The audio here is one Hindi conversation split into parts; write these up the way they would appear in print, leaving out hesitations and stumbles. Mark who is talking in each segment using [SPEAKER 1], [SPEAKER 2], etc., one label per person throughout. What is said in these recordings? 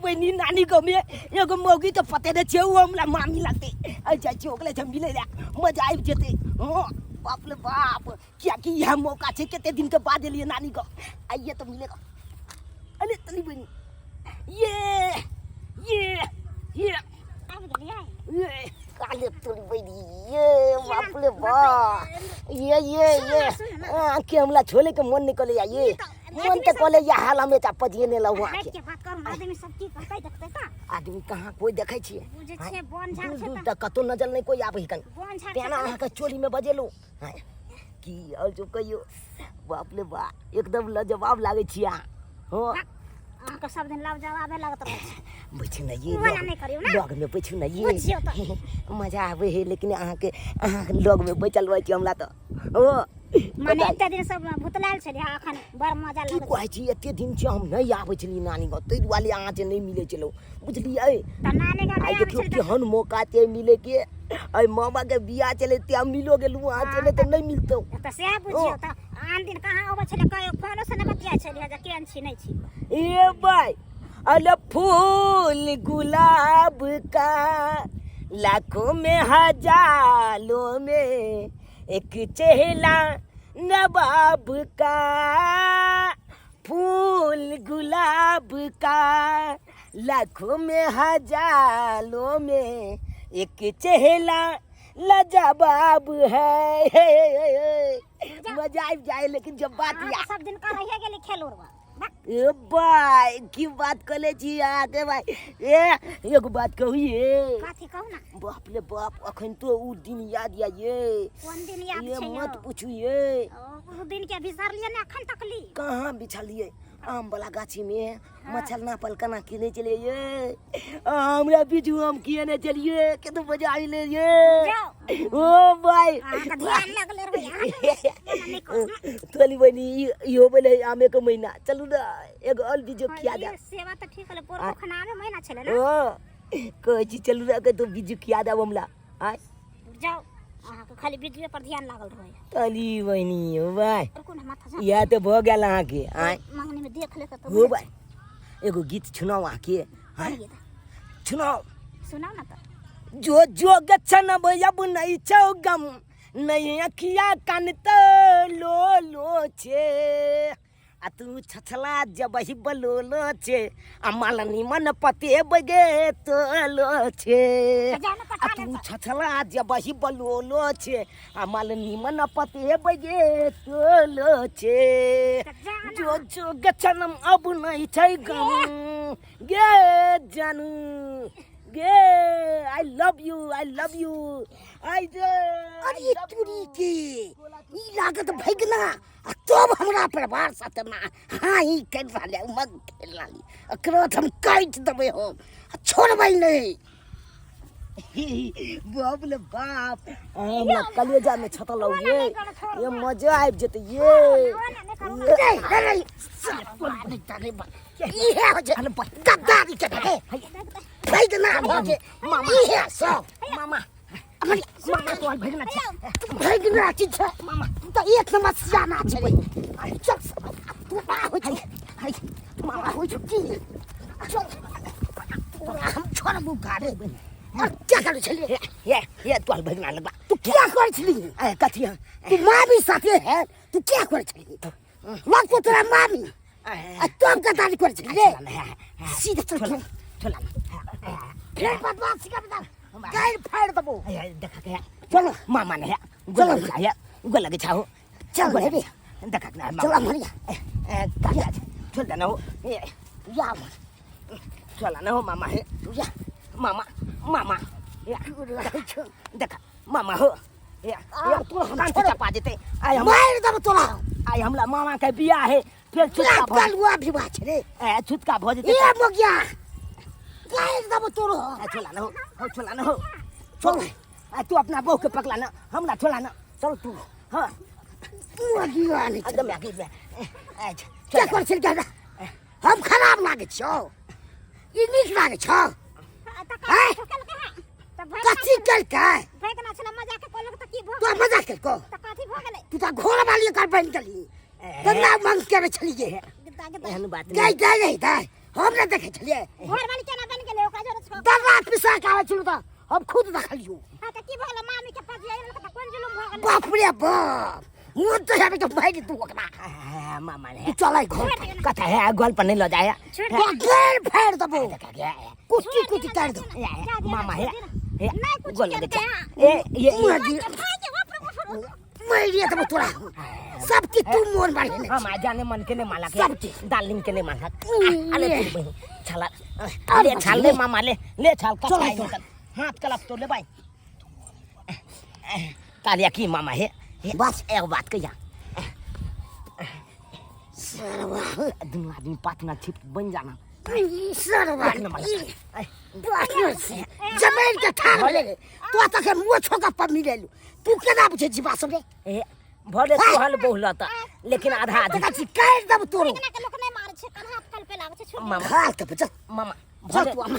[SPEAKER 1] बहिनी नानी को में एगो मौगी तो पते न छे वो हमरा मामी लागते आई जाय छी ओकले हम मिले मजा आबि जेते हां बाप रे बाप क्या कि यह मौका छे केते दिन के बाद एलिए नानी को आइए तो मिलेगा अरे तली बहिनी ये काले तोरी बहिनी ये बाप रे बाप ये के हमला छोले के मन निकले ये मन तो कोले या हाल हमें ता पजिए ने लहुआ के
[SPEAKER 2] बात कर आदमी सब की करतै देखतै का
[SPEAKER 1] आदमी कहां कोई देखै छिए
[SPEAKER 2] बुझे छे बोन झाड़
[SPEAKER 1] दूर दूर तक कतो नजर नहीं कोई आबै कन
[SPEAKER 2] बोन झाड़
[SPEAKER 1] तेना अहाँ के चोली में बजेलु की और जो कहियो बाप रे बा एकदम लाजवाब लागे छिया हो
[SPEAKER 2] अहाँ के सब दिन लाजवाबे लागत रहै छै
[SPEAKER 1] बैठू न ये
[SPEAKER 2] मना नहीं करियो ना
[SPEAKER 1] लग में बैठू न ये
[SPEAKER 2] बुझियो त
[SPEAKER 1] मजा आवे है लेकिन अहाँ के लग में बैठल रह छी हमरा त हो
[SPEAKER 2] माने एते दिन सब भुतलाल छली अखन बड़ मजा
[SPEAKER 1] की
[SPEAKER 2] लागत
[SPEAKER 1] कहै छी एते दिन से हम नहीं आबै छली नानी को तै दुआरे अहाँ जे नहीं मिले चलो बुझलिए
[SPEAKER 2] त नानी का
[SPEAKER 1] आई
[SPEAKER 2] नहीं
[SPEAKER 1] देखियो केहन मौका ते मिले के आई मामा के बियाह चले ते हम मिलो गेलु अहाँ चले त नहीं मिलतो
[SPEAKER 2] त से बुझियो त आन दिन कहां आबै छले कहियो फोनो से न बतिया छली जे केन छी नहीं छी
[SPEAKER 1] ए भाई अल फूल गुलाब का लाखों में हजारों में एक चेहरा नवाब का फूल गुलाब का लाखों में हजारों में एक चेहरा लाजवाब है मजा आ जाए लेकिन जब बात
[SPEAKER 2] सब दिन का रहिए गेली खेलुरवा
[SPEAKER 1] ए भाई की बात कले छी आके भाई ए एगो बात कहिए
[SPEAKER 2] काथी कहू ना
[SPEAKER 1] बाप रे बाप अखन तो उ दिन याद या ये
[SPEAKER 2] कोन दिन याद
[SPEAKER 1] ये
[SPEAKER 2] छै
[SPEAKER 1] मत पूछू ये
[SPEAKER 2] उ दिन के बिसर लिए ने अखन तक ली
[SPEAKER 1] कहां बिछलिए आम वाला गाछी में मछल ना पलकना किने चले ये हमरा बिजू हम किए ने चलिए के तो बजा ले ये ओ भाई
[SPEAKER 2] का ध्यान लगले रहे
[SPEAKER 1] तोली बनी इहो बोले आमे के महीना चलू ना एगो और बिजू खिया दे
[SPEAKER 2] सेवा त ठीक है पोर खना में महीना छले ना
[SPEAKER 1] ओ कहै छी चलू ना के तो बिजू खिया दे हमला आय
[SPEAKER 2] जाओ अहाँ के खाली बिजुए पर ध्यान लागल रहे
[SPEAKER 1] तली बनी ओ भाई
[SPEAKER 2] कोन माथा जा
[SPEAKER 1] या तो भ गेल अहाँ के आय
[SPEAKER 2] मंगनी में देख ले तो
[SPEAKER 1] हो भाई एगो गीत सुनाओ अहाँ के सुनाओ
[SPEAKER 2] सुनाओ ना तो
[SPEAKER 1] जो जो गच्छन अब नहीं छौ गम नहीं अखिया कान तो लो लो छे आ तू छछला जब ही बलोलो छे अमाल निमन पते बगे तो लो छे आ तू छछला जब ही बलोलो छे अमाल निमन पते बगे तो लो छे जो जो गच्छन अब नहीं छै गम गे जानू गे आई लव यू आई जे
[SPEAKER 3] अरे तुरी के ई लागत भगना तब हमरा परिवार साथे ना हां ई कर रहले मग खेल लाली अकरो हम काट देबे हम छोड़बै नहीं
[SPEAKER 1] बाप रे बाप हमरा कलेजा में छतल ये मजा आबि जेते ये
[SPEAKER 3] अरे ई है हो जे गद्दारी के भगना हो जे मामा ई है सो
[SPEAKER 1] मामा
[SPEAKER 3] मामा तो भगना छी मामा तो एक समस्या ना छै चल तू बा हो छै मामा हो छुट्टी चल हम छोड़बू गाड़े क्या कर छली
[SPEAKER 1] ये तोल भगना लगबा
[SPEAKER 3] तू क्या कर छली
[SPEAKER 1] कथी
[SPEAKER 3] तू मामी साथे है तू क्या कर छली मत तो तेरा मामी तुम का दादी कर छली सीधा चल
[SPEAKER 1] चला
[SPEAKER 3] फिर बदमाश का बता गाइड फाड़ दबो
[SPEAKER 1] देखा के
[SPEAKER 3] चलो
[SPEAKER 1] मामा ने
[SPEAKER 3] चलो
[SPEAKER 1] है गोल लगे छाओ
[SPEAKER 3] चल रे
[SPEAKER 1] देखा के
[SPEAKER 3] चलो मरिया
[SPEAKER 1] काका चल देना हो
[SPEAKER 3] या
[SPEAKER 1] चला ना हो मामा है
[SPEAKER 3] या
[SPEAKER 1] मामा या देखा मामा हो या
[SPEAKER 3] तू हम
[SPEAKER 1] कान
[SPEAKER 3] छोड़
[SPEAKER 1] चपा देते आई हम
[SPEAKER 3] मार दब तोला
[SPEAKER 1] आई हमला मामा के बियाह है फिर छुटका भ
[SPEAKER 3] कलुआ भी बात रे
[SPEAKER 1] छुटका भ जेते
[SPEAKER 3] ये मोगिया गाइड दब तोरो
[SPEAKER 1] चला ना हो चला ना हो चल तू अपना बहू के पकला ना हमला छोला ना चल तू हां
[SPEAKER 3] मोगिया नहीं
[SPEAKER 1] एकदम आगे
[SPEAKER 3] क्या कर छल क्या हम खराब लागे छो ई नीक लागे छो कथी कर के
[SPEAKER 2] भगना छले मजाक कोलक त की भ
[SPEAKER 3] तू मजाक कर को
[SPEAKER 2] त कथी भ गेलै
[SPEAKER 3] तू तो घोड़ा वाली कर बन चली तन्ना मंग के छली गे
[SPEAKER 1] एहन बात
[SPEAKER 3] गई गई गई हम नहीं देखे छलिए
[SPEAKER 2] घर वाली केना बन गेलै ओकरा जरे छो
[SPEAKER 3] दर्रा पिसा के आवे छलु त हम खुद देखलियो
[SPEAKER 2] हां त की भला मामी के पास जाई त कोन जुलुम भ गेलै
[SPEAKER 3] बाप रे बाप वो तो है तो भाई तू ओकरा
[SPEAKER 1] मामा ने
[SPEAKER 3] चल घर
[SPEAKER 1] कथा है गोल पर नहीं लो जाया
[SPEAKER 3] गेर फेर दबो कुछ कुछ कर दो
[SPEAKER 1] मामा है
[SPEAKER 2] नहीं कुछ
[SPEAKER 1] गोल
[SPEAKER 2] करते
[SPEAKER 1] लगे
[SPEAKER 2] हैं
[SPEAKER 1] ये
[SPEAKER 3] मैं ये तो तोरा सब की तू मोर बाड़ी ने
[SPEAKER 1] हम आ जाने मन के ने माला के
[SPEAKER 3] सब
[SPEAKER 1] दालिम के ने माला अरे तू बहन छाला ले छाल ले मामा ले छाल का हाथ कलप तो ले भाई तालिया की मामा है बस एक बात कहिया
[SPEAKER 3] सरवा
[SPEAKER 1] दोनों आदमी पार्टनरशिप बन जाना
[SPEAKER 3] सरवा जमीन के ठार ले तो तक मुंह छोका पर मिले तू केना बुझे जीवा सबे
[SPEAKER 1] ए भले तो हल बहुलता लेकिन आधा आधी
[SPEAKER 3] का काट दब तोरो
[SPEAKER 2] केना के लोक नहीं मारे छे कन हाथ कल पे लागे छे छोड़
[SPEAKER 1] मामा
[SPEAKER 3] खा के बच
[SPEAKER 1] मामा
[SPEAKER 3] चल तू हम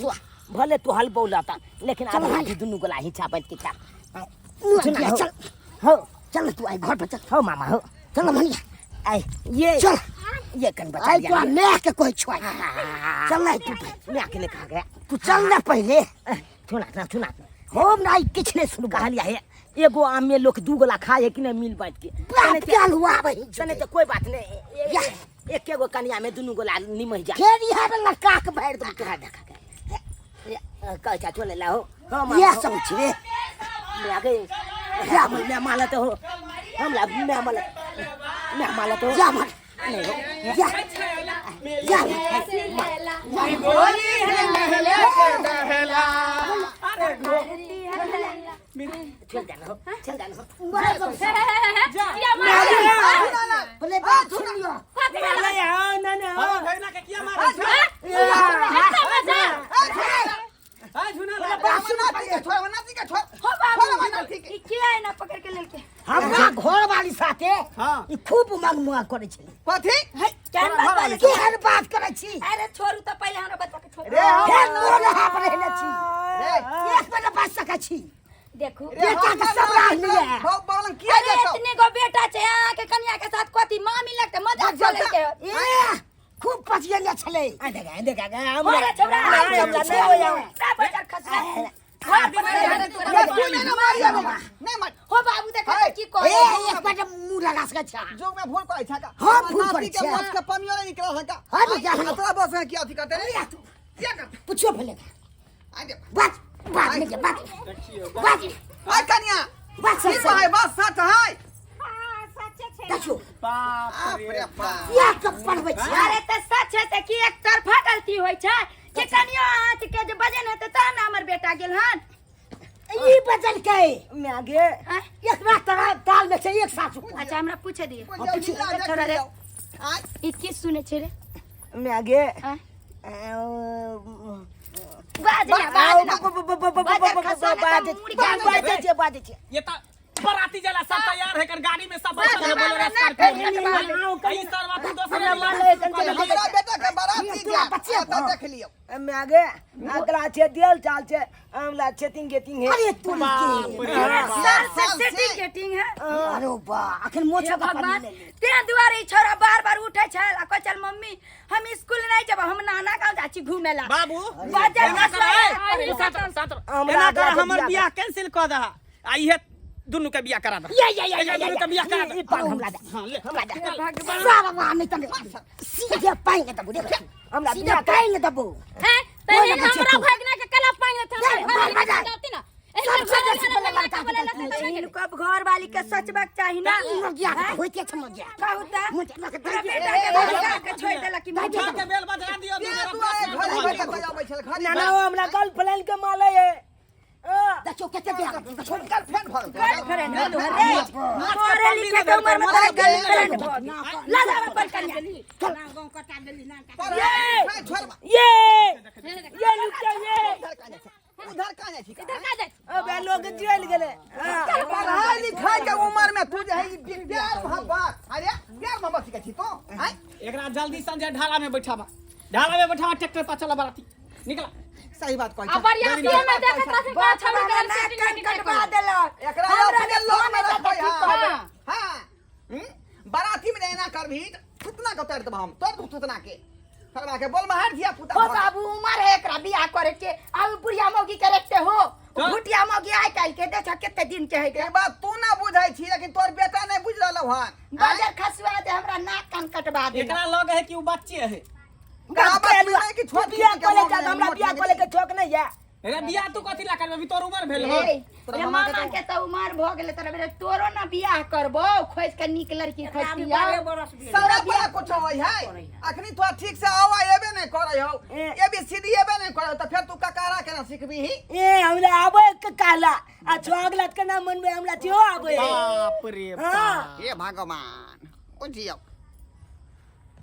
[SPEAKER 1] भले तो हल बहुलता लेकिन आधा आधी दोनों को लाही छापत के खा
[SPEAKER 3] चल
[SPEAKER 1] हो
[SPEAKER 3] चल तू आई घर पे चल
[SPEAKER 1] हो मामा हो
[SPEAKER 3] चल मनी
[SPEAKER 1] आई ये
[SPEAKER 3] चल
[SPEAKER 1] ये कन बचा
[SPEAKER 3] आई तो मैं के कोई छोड़ चल नहीं तू
[SPEAKER 1] मैं अकेले खा गया
[SPEAKER 3] तू चल ना पहले
[SPEAKER 1] सुना
[SPEAKER 3] हम नहीं किछ नहीं सुन
[SPEAKER 1] कहा लिया है एगो आम में लोग दू गोला खाए कि नहीं मिल बांट के
[SPEAKER 3] क्या हुआ भाई
[SPEAKER 1] तने तो कोई बात नहीं एक एगो कनिया में दोनों गोला निमह जा
[SPEAKER 3] फिर यहां पे लटका के बैठ दो
[SPEAKER 1] तोरा देखा के कह चले लाओ
[SPEAKER 3] ये सब छे
[SPEAKER 1] मैं आ गई मैं माला तो हो हम ला मैं माला तो
[SPEAKER 3] जा मत
[SPEAKER 1] नहीं हो
[SPEAKER 3] जा जा
[SPEAKER 4] बोली है महले के दहला अरे
[SPEAKER 1] चल जाना हो
[SPEAKER 3] बोले बात सुन लियो
[SPEAKER 1] नहीं आओ ना
[SPEAKER 4] हम भैना के किया मारे हां सुना बात सुना थोड़ा वना दी का छोड़
[SPEAKER 5] हो बाबू ई के आइ ना पकड़ के लेके
[SPEAKER 3] हमरा घर वाली साथे
[SPEAKER 4] हां
[SPEAKER 3] ई खूब मंगमुआ करे छै
[SPEAKER 4] कथी
[SPEAKER 5] है केहन बात बाले
[SPEAKER 3] केहन बात करे छी
[SPEAKER 5] अरे छोड़ू त पहिले हमरा बच्चा के छोड़
[SPEAKER 4] रे
[SPEAKER 3] केहन मोर हाथ रहले छी
[SPEAKER 4] रे
[SPEAKER 3] एक मिनट बात सके छी
[SPEAKER 5] देखू
[SPEAKER 3] बेटा के सब राहनी है
[SPEAKER 4] बहुत बोलन किया
[SPEAKER 5] अरे
[SPEAKER 4] जातो
[SPEAKER 5] इतने गो बेटा छै अहाँ के कन्या के साथ कथी मामी लगते मजाक चले के
[SPEAKER 3] ए खूब पचिया छले
[SPEAKER 1] देखा
[SPEAKER 5] अरे छोरा
[SPEAKER 1] नहीं हो जाओ
[SPEAKER 5] सब बच्चा खसरा
[SPEAKER 4] नहीं मत
[SPEAKER 5] हो बाबू देखा की
[SPEAKER 3] ए
[SPEAKER 5] करे
[SPEAKER 3] एक मिनट मुंह लगा सके छा
[SPEAKER 4] जोग में भूल को अच्छा का
[SPEAKER 3] हाँ, भूल
[SPEAKER 4] नाती
[SPEAKER 3] करै
[SPEAKER 4] के
[SPEAKER 3] छै।
[SPEAKER 4] बस के पनियो नहीं निकल सका
[SPEAKER 3] हाँ, तो क्या है?
[SPEAKER 4] तोरा बस में क्या थी करते रे क्या कर
[SPEAKER 3] पूछो पहले
[SPEAKER 4] आगे
[SPEAKER 3] बात नहीं बात
[SPEAKER 4] आ कन्या
[SPEAKER 3] बात
[SPEAKER 4] ठीक है बस सच है
[SPEAKER 2] हां सच्चे छे
[SPEAKER 3] देखो
[SPEAKER 4] बाप रे बाप
[SPEAKER 3] या कपड़ बची
[SPEAKER 5] अरे त सच है त की एक तरफा गलती होय छै के कनियो हाथ के जे बजन हेते त ना हमर बेटा गेल हन
[SPEAKER 3] ई बचल के
[SPEAKER 1] मैं आगे
[SPEAKER 3] एक बात तरह दाल में से एक सासू
[SPEAKER 5] अच्छा हमरा पूछे दिए
[SPEAKER 4] छोड़ा रे
[SPEAKER 5] ई की सुने छै रे
[SPEAKER 1] मैं आगे
[SPEAKER 5] बाज ना
[SPEAKER 1] बाजे
[SPEAKER 6] ये तो बराती जला सब तैयार है कर गाड़ी में सब बैठल है बोलेरो स्कॉर्पियो ई सरवा तू दोसर
[SPEAKER 4] हमरा बेटा के बाराती जा
[SPEAKER 3] बच्चे
[SPEAKER 4] तो देख लियो
[SPEAKER 1] मैं आगे अगला छे दियल चाल छे हमला छेटिंग गेटिंग है
[SPEAKER 3] अरे तू
[SPEAKER 5] साल से सेटिंग गेटिंग है
[SPEAKER 3] अरे बा अखन मोछा का
[SPEAKER 5] भगवान
[SPEAKER 3] पानी ले
[SPEAKER 5] ते दुआरे छोरा बार-बार उठै छै आ कहै चल मम्मी हम स्कूल नहीं जब हम नाना गांव जाची घूमे ला
[SPEAKER 6] बाबू
[SPEAKER 5] बाजे
[SPEAKER 6] एना कर एना कर हमर बियाह कैंसिल कर दहा आ इहे दुनु के बियाह करा दे दुनु के बियाह करा दे
[SPEAKER 1] हमला दे
[SPEAKER 6] हां ले
[SPEAKER 5] भगवान
[SPEAKER 3] सारा वाहन नहीं तने सीधे पाएंगे तब देख
[SPEAKER 1] हमला
[SPEAKER 3] सीधे पाएंगे तब
[SPEAKER 5] है तने हमरा भगना के कला पाएंगे था जाती ना इनको अब घर वाली के सच बात चाहिए ना
[SPEAKER 3] मुझे होते समझ गया
[SPEAKER 5] कहूता
[SPEAKER 3] मुझे लगे
[SPEAKER 5] बेटा के भगा के छोड़ देला कि
[SPEAKER 6] उठा के बेल बजा दियो
[SPEAKER 4] तू आए घरे घरे तो बैठल घरे
[SPEAKER 1] ना हमरा गर्लफ्रेंड के माले है
[SPEAKER 3] देखो कैसे दे
[SPEAKER 4] छोड़ कर फैन भर
[SPEAKER 5] गर्लफ्रेंड रे पढ़े लिखे के उम्र में तो गर्लफ्रेंड ला जा पर कन्या
[SPEAKER 2] गांव कटा देली ना
[SPEAKER 4] पर छोड़
[SPEAKER 1] ये लुटा ये
[SPEAKER 4] उधर कहां छी
[SPEAKER 5] इधर का दे
[SPEAKER 1] अबे लोग जेल गेले
[SPEAKER 4] पढ़ाई लिखाई के उम्र में तू जे है प्यार मोहब्बत अरे प्यार मोहब्बत के छी तो हैं
[SPEAKER 6] एकरा जल्दी संजय ढाला में बैठावा ट्रैक्टर पर चला बराती निकला
[SPEAKER 4] सही बात कहै
[SPEAKER 5] अब बढ़िया फिल्म में देखत रहे का छौरी के सेटिंग में कटवा देला
[SPEAKER 4] एकरा अपने लोग में रखै हां बाराती में रहना करभी कितना के उतार देब हम तोर कितना के खड़ा के बोल मार दिया पुता
[SPEAKER 5] हो बाबू उमर है एकरा बियाह करे के अब बुढ़िया मौगी के रखते हो
[SPEAKER 6] तो?
[SPEAKER 5] भुटिया मौगी आइ काल के देख केते दिन के है
[SPEAKER 4] के बात तू ना बुझाई छी लेकिन तोर बेटा नहीं बुझ रहलो हन
[SPEAKER 5] बाजार खसवा दे हमरा नाक कान कटवा दे
[SPEAKER 6] एकरा लग है कि उ बच्चे है
[SPEAKER 4] कहाँ बात तू नहीं कि छोट
[SPEAKER 1] बिया
[SPEAKER 4] के
[SPEAKER 1] कोले
[SPEAKER 4] मोह
[SPEAKER 1] जा
[SPEAKER 4] में
[SPEAKER 1] हमरा
[SPEAKER 4] मोट
[SPEAKER 1] बिया
[SPEAKER 4] लगे।
[SPEAKER 1] कोले के छोक नहीं है
[SPEAKER 6] अरे बियाह तू कथी ला करबे अभी तोर उम्र भेल हो
[SPEAKER 4] तोरा
[SPEAKER 5] रे
[SPEAKER 4] मामा
[SPEAKER 5] मामा
[SPEAKER 4] के
[SPEAKER 5] के तो उमर भ गेले तोरा बेटा तोरो ना बियाह करबो खोज के निक लड़की खोजतिया
[SPEAKER 4] सारा बड़ा कुछ होई है अखनी तो ठीक से आवा एबे नहीं करे हो ये भी सीधी एबे नहीं करे तो फिर तू ककारा केना सीखबी ही
[SPEAKER 1] ए हमरा आबे के कहला आ छोगलत के ना मन में हमरा थियो आबे
[SPEAKER 6] बाप रे
[SPEAKER 1] हाँ।
[SPEAKER 6] बाप
[SPEAKER 4] हे भगवान ओ जियो